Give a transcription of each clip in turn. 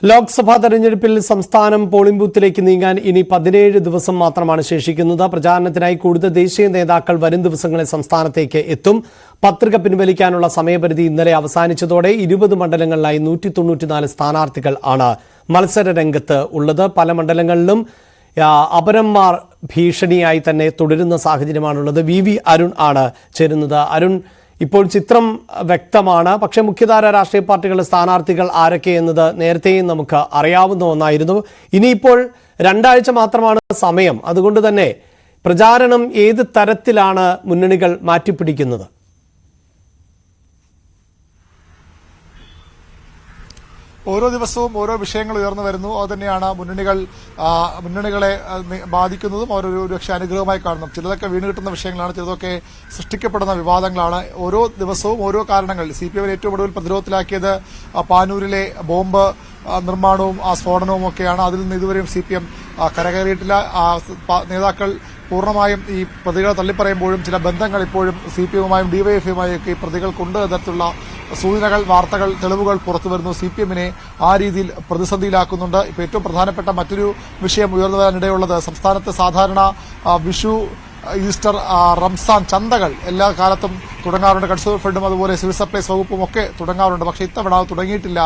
ലോക്സഭാ തെരഞ്ഞെടുപ്പിൽ സംസ്ഥാനം പോളിംഗ് ബൂത്തിലേക്ക് നീങ്ങാൻ ഇനി 17 ദിവസം മാത്രമാണ് ശേഷിക്കുന്നത്. പ്രചാരണത്തിനായി കൂടുതൽ ദേശീയ നേതാക്കൾ വരും ദിവസങ്ങളിൽ സംസ്ഥാനത്തേക്ക് എത്തും. പത്രിക പിൻവലിക്കാനുള്ള സമയപരിധി ഇന്നലെ അവസാനിച്ചതോടെ 20 മണ്ഡലങ്ങളിലായി 194 സ്ഥാനാർത്ഥികൾ ആണ് മത്സര രംഗത്ത് ഉള്ളത്. പല മണ്ഡലങ്ങളിലും അപരന്മാർ ഭീഷണിയായി തന്നെ തുടരുന്ന സാഹചര്യമാണുള്ളത്. വി അരുൺ ആണ് ചേരുന്നത്. അരുൺ, ഇപ്പോൾ ചിത്രം വ്യക്തമാണ്. പക്ഷേ മുഖ്യധാര രാഷ്ട്രീയ പാർട്ടികളുടെ സ്ഥാനാർത്ഥികൾ ആരൊക്കെ എന്നത് നേരത്തെയും നമുക്ക് അറിയാവുന്ന ഒന്നായിരുന്നു. ഇനിയിപ്പോൾ 2 ആഴ്ച മാത്രമാണ് സമയം. അതുകൊണ്ട് തന്നെ പ്രചാരണം ഏത് തരത്തിലാണ് മുന്നണികൾ മാറ്റിപ്പിടിക്കുന്നത്? ഓരോ ദിവസവും ഓരോ വിഷയങ്ങൾ ഉയർന്നു വരുന്നു. അതുതന്നെയാണ് മുന്നണികളെ ബാധിക്കുന്നതും ഓരോ പക്ഷേ അനുഗ്രഹമായി കാണുന്നു. ചിലതൊക്കെ വീണ് കിട്ടുന്ന വിഷയങ്ങളാണ്, ചിലതൊക്കെ സൃഷ്ടിക്കപ്പെടുന്ന വിവാദങ്ങളാണ്. ഓരോ ദിവസവും ഓരോ കാരണങ്ങൾ. CPM ഏറ്റവും ഒടുവിൽ പ്രതിരോധത്തിലാക്കിയത് പാനൂരിലെ ബോംബ് നിർമ്മാണവും ആ സ്ഫോടനവും ഒക്കെയാണ്. അതിൽ നിന്ന് ഇതുവരെയും CPM കരകയറിയിട്ടില്ല. നേതാക്കൾ പൂർണ്ണമായും ഈ പ്രതികളെ തള്ളിപ്പറയുമ്പോഴും ചില ബന്ധങ്ങൾ ഇപ്പോഴും CPMുമായും DYFIയുമായും ഒക്കെ ഈ പ്രതികൾക്കുണ്ട് എന്നതിലുള്ള സൂചനകൾ, വാർത്തകൾ, തെളിവുകൾ പുറത്തുവരുന്നു. CPMനെ ആ രീതിയിൽ പ്രതിസന്ധിയിലാക്കുന്നുണ്ട്. ഇപ്പോൾ ഏറ്റവും പ്രധാനപ്പെട്ട മറ്റൊരു വിഷയം ഉയർന്നു വരാനിടയുള്ളത്, സംസ്ഥാനത്ത് സാധാരണ വിഷു, ഈസ്റ്റർ, റംസാൻ ചന്തകൾ എല്ലാ കാലത്തും തുടങ്ങാറുണ്ട്. കൺസ്യൂമർ ഫെഡും അതുപോലെ സിവിൽ സപ്ലൈസ് വകുപ്പും ഒക്കെ തുടങ്ങാറുണ്ട്. പക്ഷേ ഇത്തവണ തുടങ്ങിയിട്ടില്ല.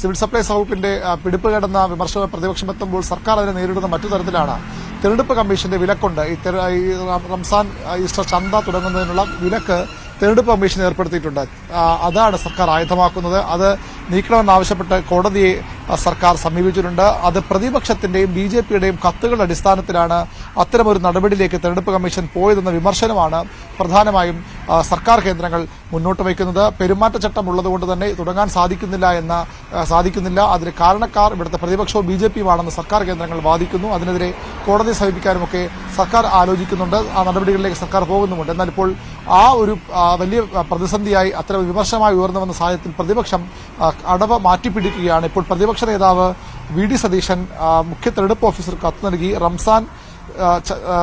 സിവിൽ സപ്ലൈസ് വകുപ്പിന്റെ പിടിപ്പ് കിടന്ന വിമർശനം പ്രതിപക്ഷം എത്തുമ്പോൾ സർക്കാർ അതിനെ നേരിടുന്ന മറ്റു തരത്തിലാണ്. തെരഞ്ഞെടുപ്പ് കമ്മീഷന്റെ വിലക്കുണ്ട്. ഈ റംസാൻ, ഈസ്റ്റർ ചന്ത തുടങ്ങുന്നതിനുള്ള വിലക്ക് തെരഞ്ഞെടുപ്പ് കമ്മീഷൻ ഏർപ്പെടുത്തിയിട്ടുണ്ട്. അതാണ് സർക്കാർ ആയുധമാക്കുന്നത്. അത് നീക്കണമെന്നാവശ്യപ്പെട്ട് കോടതിയെ സർക്കാർ സമീപിച്ചിട്ടുണ്ട്. അത് പ്രതിപക്ഷത്തിന്റെയും BJPയുടെയും കത്തുകളുടെ അടിസ്ഥാനത്തിലാണ് അത്തരമൊരു നടപടിയിലേക്ക് തെരഞ്ഞെടുപ്പ് കമ്മീഷൻ പോയതെന്ന വിമർശനമാണ് പ്രധാനമായും സർക്കാർ കേന്ദ്രങ്ങൾ മുന്നോട്ട് വയ്ക്കുന്നത്. പെരുമാറ്റച്ചട്ടം ഉള്ളതുകൊണ്ട് തന്നെ തുടങ്ങാൻ സാധിക്കുന്നില്ല. അതിന് കാരണക്കാർ ഇവിടുത്തെ പ്രതിപക്ഷവും BJPയുമാണെന്ന് സർക്കാർ കേന്ദ്രങ്ങൾ വാദിക്കുന്നു. അതിനെതിരെ കോടതിയെ സമീപിക്കാനുമൊക്കെ സർക്കാർ ആലോചിക്കുന്നുണ്ട്. ആ നടപടികളിലേക്ക് സർക്കാർ പോകുന്നുമുണ്ട്. എന്നാൽ ഇപ്പോൾ ആ ഒരു വലിയ പ്രതിസന്ധിയായി അത്തരം വിമർശനമായി ഉയർന്നു വന്ന സാഹചര്യത്തിൽ പ്രതിപക്ഷം അടവ് മാറ്റിപ്പിടിക്കുകയാണ്. ഇപ്പോൾ പ്രതിപക്ഷ നേതാവ് VD സതീശൻ മുഖ്യ തെരഞ്ഞെടുപ്പ് ഓഫീസർക്ക് കത്ത് നൽകി. റംസാൻ,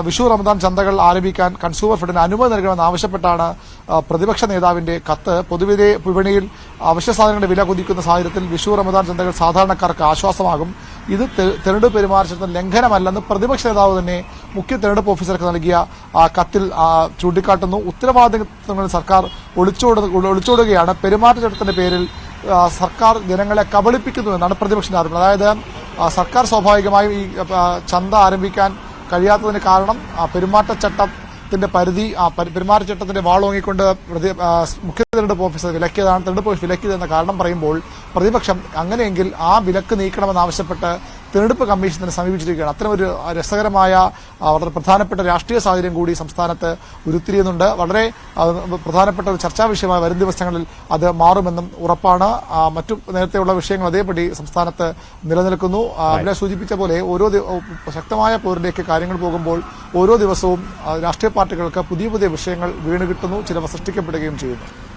വിഷു, റമദാൻ ചന്തകൾ ആരംഭിക്കാൻ കൺസ്യൂമർ ഫെഡിന് അനുമതി നൽകണമെന്ന് ആവശ്യപ്പെട്ടാണ് പ്രതിപക്ഷ നേതാവിന്റെ കത്ത്. പൊതുവിലെ വിപണിയിൽ അവശ്യ സാധനങ്ങളുടെ വില കുതിക്കുന്ന സാഹചര്യത്തിൽ വിഷു, റമദാൻ ചന്തകൾ സാധാരണക്കാർക്ക് ആശ്വാസമാകും. ഇത് തെരഞ്ഞെടുപ്പ് പെരുമാറ്റച്ചട്ടം ലംഘനമല്ലെന്ന് പ്രതിപക്ഷ നേതാവ് തന്നെ മുഖ്യ തെരഞ്ഞെടുപ്പ് ഓഫീസർക്ക് നൽകിയ കത്തിൽ ചൂണ്ടിക്കാട്ടുന്നു. ഉത്തരവാദിത്തങ്ങളിൽ സർക്കാർ ഒളിച്ചോടുകയാണ്. പെരുമാറ്റച്ചട്ടത്തിന്റെ പേരിൽ സർക്കാർ ജനങ്ങളെ കബളിപ്പിക്കുന്നു എന്നാണ് പ്രതിപക്ഷത്തിന്റെ ആരോപണം. അതായത് സർക്കാർ സ്വാഭാവികമായും ഈ ചന്ത ആരംഭിക്കാൻ കഴിയാത്തതിന് കാരണം പെരുമാറ്റച്ചട്ടത്തിന്റെ പരിധി, പെരുമാറ്റച്ചട്ടത്തിന്റെ വാളോങ്ങിക്കൊണ്ട് മുഖ്യ തെരഞ്ഞെടുപ്പ് ഓഫീസർ വിലക്കിയതാണ്. തെരഞ്ഞെടുപ്പ് ഓഫീസ് വിലക്കിയതെന്ന കാരണം പറയുമ്പോൾ പ്രതിപക്ഷം അങ്ങനെയെങ്കിൽ ആ വിലക്ക് നീക്കണമെന്നാവശ്യപ്പെട്ട് തെരഞ്ഞെടുപ്പ് കമ്മീഷനെ സമീപിച്ചിരിക്കുകയാണ്. അത്തരമൊരു രസകരമായ വളരെ പ്രധാനപ്പെട്ട രാഷ്ട്രീയ സാഹചര്യം കൂടി സംസ്ഥാനത്ത് ഉരുത്തിരിയുന്നുണ്ട്. വളരെ പ്രധാനപ്പെട്ട ഒരു ചർച്ചാ വിഷയമായി വരും ദിവസങ്ങളിൽ അത് മാറുമെന്നും ഉറപ്പാണ്. മറ്റു നേരത്തെയുള്ള വിഷയങ്ങൾ അതേപടി സംസ്ഥാനത്ത് നിലനിൽക്കുന്നു. ഇവിടെ സൂചിപ്പിച്ച പോലെ ഓരോ ശക്തമായ പോരിലേക്ക് കാര്യങ്ങൾ പോകുമ്പോൾ ഓരോ ദിവസവും രാഷ്ട്രീയ പാർട്ടികൾക്ക് പുതിയ വിഷയങ്ങൾ വീണ് കിട്ടുന്നു, ചിലവ സൃഷ്ടിക്കപ്പെടുകയും ചെയ്യുന്നു.